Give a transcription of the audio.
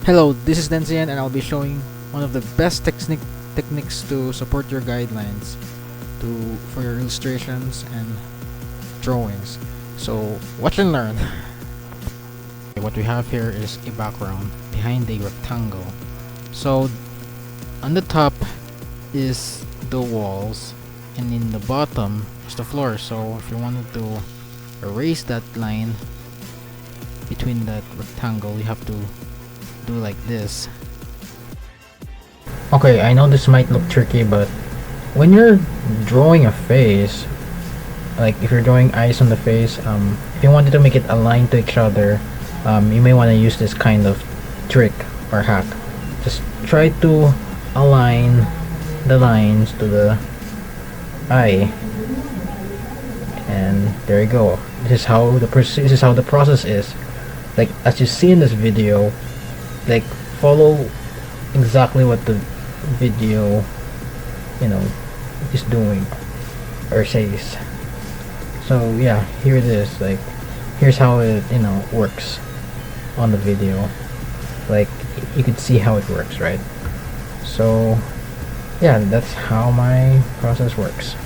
Hello, this is Denzian and I'll be showing one of the best techniques to support your guidelines for your illustrations and drawings. So watch and learn. What we have here is a background behind a rectangle. So on the top is the walls and in the bottom is the floor. So if you wanted to erase that line between that rectangle, you have to do like this. Okay, I know this might look tricky, but when you're drawing a face, like if you're drawing eyes on the face, if you wanted to make it align to each other, you may want to use this kind of trick or hack. Just try to align the lines to the eye, and there you go. This is how the process is. Like as you see in this video, like follow exactly what the video is doing or says. So yeah, here it is. Like here's how it works on the video. Like you can see how it works, right? So yeah, that's how my process works.